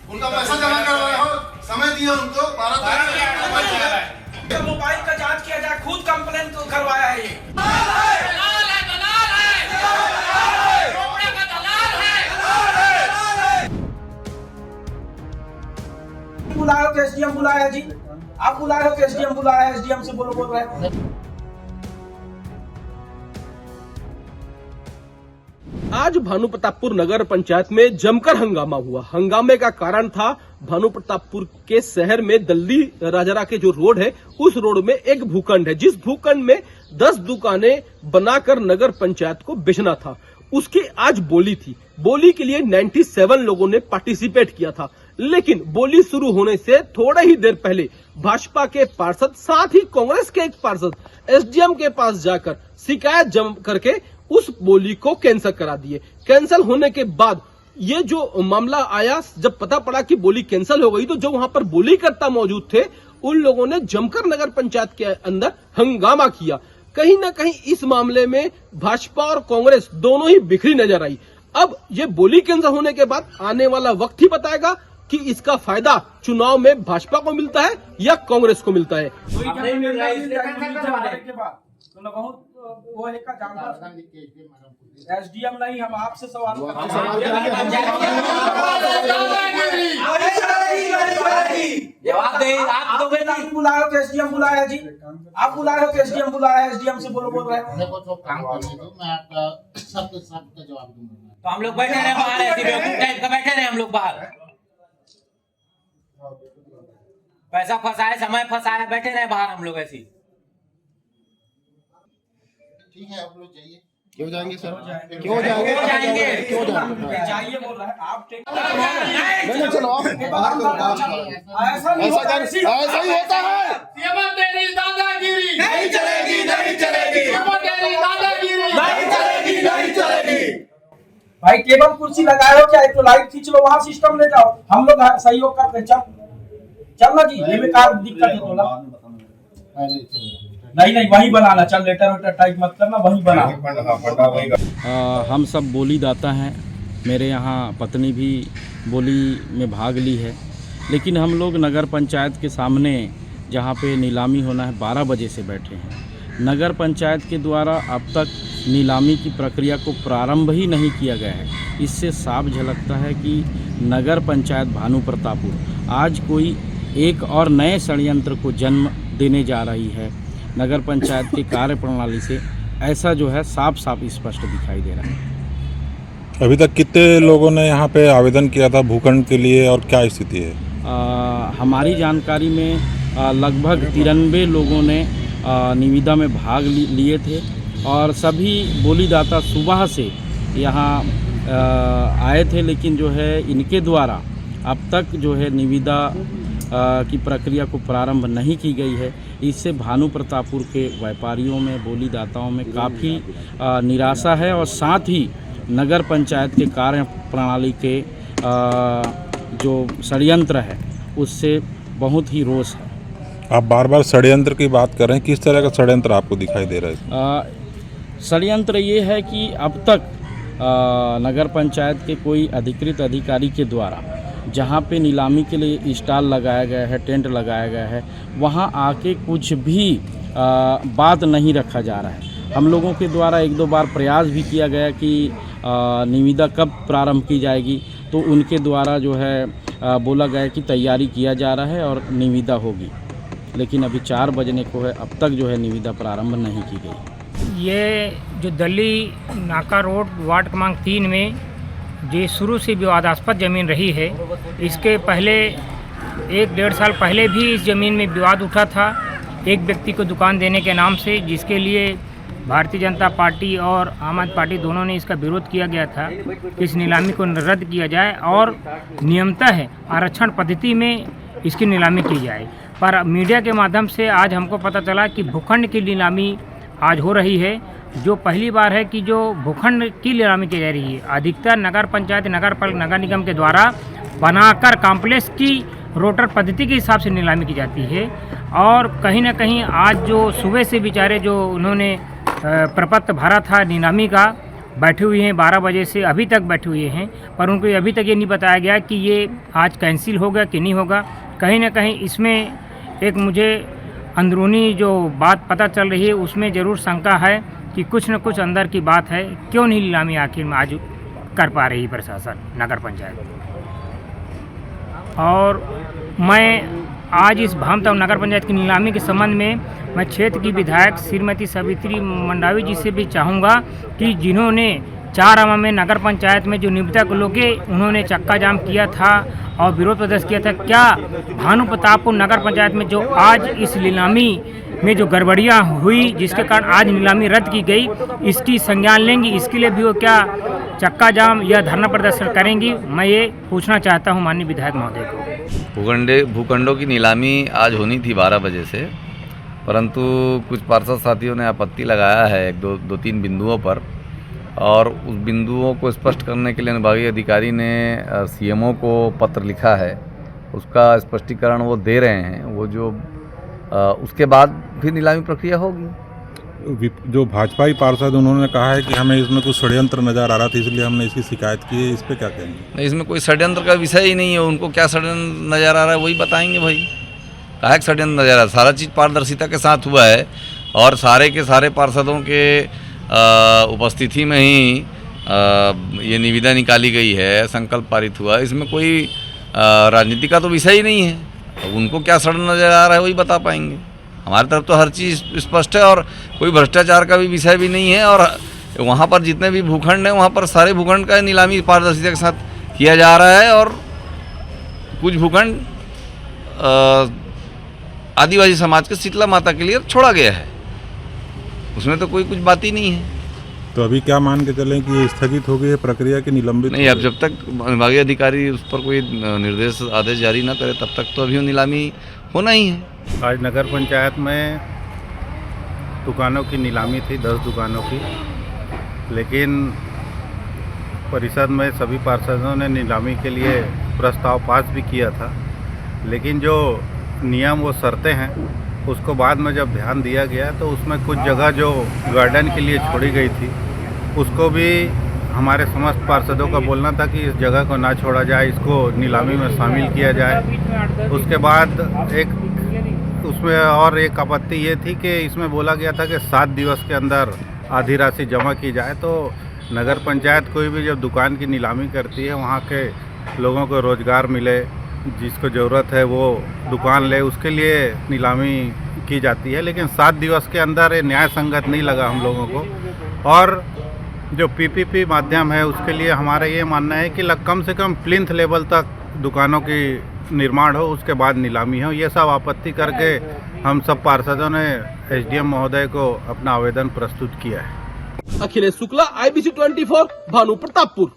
उनका पैसा जमा करवाया हो, समय दिया उनको 12 मोबाइल का जांच किया जाए, खुद कंप्लेन करवाया है ये। बुलाए हो कि एसडीएम बुलाया है जी? आप बुलाए हो कि एसडीएम बुलाया है? एसडीएम से बोल रहे हैं। आज भानु प्रतापपुर नगर पंचायत में जमकर हंगामा हुआ। हंगामे का कारण था भानु प्रतापपुर के शहर में दल्ली राजरा के जो रोड है, उस रोड में एक भूखंड है, जिस भूखंड में 10 दुकानें बनाकर नगर पंचायत को बेचना था। उसकी आज बोली थी। बोली के लिए 97 लोगों ने पार्टिसिपेट किया था, लेकिन बोली शुरू होने से थोड़ा ही देर पहले भाजपा के पार्षद, साथ ही कांग्रेस के एक पार्षद एसडीएम के पास जाकर शिकायत जमा करके उस बोली को कैंसिल करा दिए। कैंसिल होने के बाद ये जो मामला आया, जब पता पड़ा कि बोली कैंसिल हो गई, तो जो वहां पर बोली करता मौजूद थे, उन लोगों ने जमकर नगर पंचायत के अंदर हंगामा किया। कहीं ना कहीं इस मामले में भाजपा और कांग्रेस दोनों ही बिखरी नजर आई। अब ये बोली कैंसिल होने के बाद आने वाला वक्त ही बताएगा कि इसका फायदा चुनाव में भाजपा को मिलता है या कांग्रेस को मिलता है। एसडीएम नहीं, हम आपसे सवाल जवाब दे। आप तो बुलाए हो कि एसडीएम बुलाया है जी? आप बुलाए हो कि एसडीएम बुलाया है? एसडीएम से बोल रहे हैं। देखो तो काम करने दो, मैं आपका सबके सबका जवाब दूंगा। तो हम लोग बैठे रहे बाहर, ऐसे बेवकूफ टाइप का बैठे रहे हम लोग बाहर। पैसा फंसाए, समय फंसाए, बैठे रहे बाहर हम लोग ऐसे। ठीक है, आप लोग जाइए। क्यों जाएंगे सर? क्यों जाएंगे? जाइए बोल रहे हैं आप। नहीं चलो आप ऐसा ऐसा ही होता है। तेरी दादागिरी नहीं चलेगी, नहीं चलेगी, तेरी दादागिरी नहीं चलेगी, नहीं चलेगी। भाई टेबल कुर्सी लगाए हो क्या? एक तो लाइट खींच लो, वहाँ सिस्टम ले जाओ, हम लोग सहयोग करते। चल ना जी, ये में कार दिक्कत है थोड़ा। नहीं वही बनाना, चल लेटर वेटर टाइप मत करना, वही बना। हम सब बोली दाता हैं। मेरे यहाँ पत्नी भी बोली में भाग ली है, लेकिन हम लोग नगर पंचायत के सामने जहाँ पे नीलामी होना है 12 बजे से बैठे हैं। नगर पंचायत के द्वारा अब तक नीलामी की प्रक्रिया को प्रारंभ ही नहीं किया गया है। इससे साफ झलकता है कि नगर पंचायत भानु प्रतापपुर आज कोई एक और नए षड्यंत्र को जन्म देने जा रही है। नगर पंचायत की कार्य प्रणाली से ऐसा जो है साफ साफ स्पष्ट दिखाई दे रहा है। अभी तक कितने लोगों ने यहाँ पे आवेदन किया था भूखंड के लिए और क्या स्थिति है? हमारी जानकारी में लगभग 93 लोगों ने निविदा में भाग लिए थे और सभी बोलीदाता सुबह से यहाँ आए थे, लेकिन जो है इनके द्वारा अब तक जो है निविदा की प्रक्रिया को प्रारंभ नहीं की गई है। इससे भानु प्रतापपुर के व्यापारियों में, बोलीदाताओं में काफ़ी निराशा है और साथ ही नगर पंचायत के कार्य प्रणाली के जो षड्यंत्र है उससे बहुत ही रोष है। आप बार बार षड्यंत्र की बात कर रहे हैं, किस तरह का षड्यंत्र आपको दिखाई दे रहा है? षड्यंत्र ये है कि अब तक नगर पंचायत के कोई अधिकृत अधिकारी के द्वारा जहाँ पे नीलामी के लिए स्टॉल लगाया गया है, टेंट लगाया गया है, वहाँ आके कुछ भी बात नहीं रखा जा रहा है। हम लोगों के द्वारा 1-2 बार प्रयास भी किया गया कि निविदा कब प्रारंभ की जाएगी, तो उनके द्वारा जो है बोला गया कि तैयारी किया जा रहा है और निविदा होगी, लेकिन अभी 4 बजने को है, अब तक जो है निविदा प्रारंभ नहीं की गई। ये जो दल्ली नाका रोड वार्ड क्रमांक 3 में जो शुरू से विवादास्पद ज़मीन रही है, इसके पहले 1-1.5 साल पहले भी इस ज़मीन में विवाद उठा था एक व्यक्ति को दुकान देने के नाम से, जिसके लिए भारतीय जनता पार्टी और आम आदमी पार्टी दोनों ने इसका विरोध किया गया था कि इस नीलामी को रद्द किया जाए और नियमतः आरक्षण पद्धति में इसकी नीलामी की जाए। पर मीडिया के माध्यम से आज हमको पता चला कि भूखंड की नीलामी आज हो रही है, जो पहली बार है कि जो भूखंड की नीलामी की जा रही है। अधिकतर नगर पंचायत, नगर निगम के द्वारा बनाकर कॉम्प्लेक्स की रोटर पद्धति के हिसाब से नीलामी की जाती है। और कहीं ना कहीं आज जो सुबह से बेचारे जो उन्होंने प्रपत्र भरा था नीलामी का, बैठे हुए हैं 12 बजे से अभी तक बैठे हुए हैं, पर उनको अभी तक ये नहीं बताया गया कि ये आज कैंसिल होगा कि नहीं होगा। कहीं ना कहीं इसमें एक मुझे अंदरूनी जो बात पता चल रही है उसमें ज़रूर शंका है कि कुछ न कुछ अंदर की बात है, क्यों नहीं नीलामी आखिर में आज कर पा रही प्रशासन नगर पंचायत। और मैं आज इस भामताव नगर पंचायत की नीलामी के संबंध में मैं क्षेत्र की विधायक श्रीमती सावित्री मंडावी जी से भी चाहूँगा कि जिन्होंने 4 आमा में नगर पंचायत में जो निविदा लोग उन्होंने चक्का जाम किया था और विरोध प्रदर्शन किया था, क्या भानु प्रतापपुर नगर पंचायत में जो आज इस नीलामी में जो गड़बड़ियाँ हुई जिसके कारण आज नीलामी रद्द की गई, इसकी संज्ञान लेंगी? इसके लिए भी वो क्या चक्का जाम या धरना प्रदर्शन करेंगी? मैं ये पूछना चाहता हूँ माननीय विधायक महोदय को। भूखंडों की नीलामी आज होनी थी 12 बजे से, परंतु कुछ पार्षद साथियों ने आपत्ति लगाया है दो तीन बिंदुओं पर, और उस बिंदुओं को स्पष्ट करने के लिए विभागीय अधिकारी ने सीएमओ को पत्र लिखा है, उसका स्पष्टीकरण वो दे रहे हैं। वो जो उसके बाद फिर नीलामी प्रक्रिया होगी। जो भाजपाई पार्षद उन्होंने कहा है कि हमें इसमें कुछ षड्यंत्र नजर आ रहा था, इसलिए हमने इसकी शिकायत की है, इस पे क्या कहेंगे? नहीं, इसमें कोई षड्यंत्र का विषय ही नहीं है। उनको क्या षड्यंत्र नजर आ रहा है वही बताएंगे भाई। काहे षड्यंत्र नजर आ रहा है? सारा चीज़ पारदर्शिता के साथ हुआ है और सारे के सारे पार्षदों के उपस्थिति में ही ये निविदा निकाली गई है, संकल्प पारित हुआ। इसमें कोई राजनीति का तो विषय ही नहीं है। उनको क्या षड्यंत्र नजर आ रहा है वही बता पाएंगे। हमारी तरफ तो हर चीज़ स्पष्ट है और कोई भ्रष्टाचार का भी विषय भी नहीं है। और वहाँ पर जितने भी भूखंड हैं वहाँ पर सारे भूखंड का नीलामी पारदर्शिता के साथ किया जा रहा है। और कुछ भूखंड आदिवासी समाज के शीतला माता के लिए छोड़ा गया है, उसमें तो कोई कुछ बात ही नहीं है। तो अभी क्या मान के चलें कि ये स्थगित हो गई है प्रक्रिया की निलंबित? नहीं, अब जब तक विभागीय अधिकारी उस पर कोई निर्देश आदेश जारी ना करे तब तक तो अभी नीलामी होना ही है। आज नगर पंचायत में दुकानों की नीलामी थी, 10 दुकानों की, लेकिन परिषद में सभी पार्षदों ने नीलामी के लिए प्रस्ताव पास भी किया था, लेकिन जो नियम वो शर्तें हैं उसको बाद में जब ध्यान दिया गया तो उसमें कुछ जगह जो गार्डन के लिए छोड़ी गई थी उसको भी हमारे समस्त पार्षदों का बोलना था कि इस जगह को ना छोड़ा जाए, इसको नीलामी में शामिल किया जाए। उसके बाद उसमें और एक आपत्ति ये थी कि इसमें बोला गया था कि 7 दिवस के अंदर आधी राशि जमा की जाए। तो नगर पंचायत कोई भी जब दुकान की नीलामी करती है वहाँ के लोगों को रोज़गार मिले, जिसको ज़रूरत है वो दुकान ले, उसके लिए नीलामी की जाती है। लेकिन 7 दिवस के अंदर ये न्याय संगत नहीं लगा हम लोगों को। और जो पीपीपी माध्यम है उसके लिए हमारा ये मानना है कि कम से कम प्लिंथ लेवल तक दुकानों की निर्माण हो, उसके बाद नीलामी हो। ये सब आपत्ति करके हम सब पार्षदों ने एसडीएम महोदय को अपना आवेदन प्रस्तुत किया है। अखिलेश शुक्ला, IBC 24, भानु प्रतापपुर।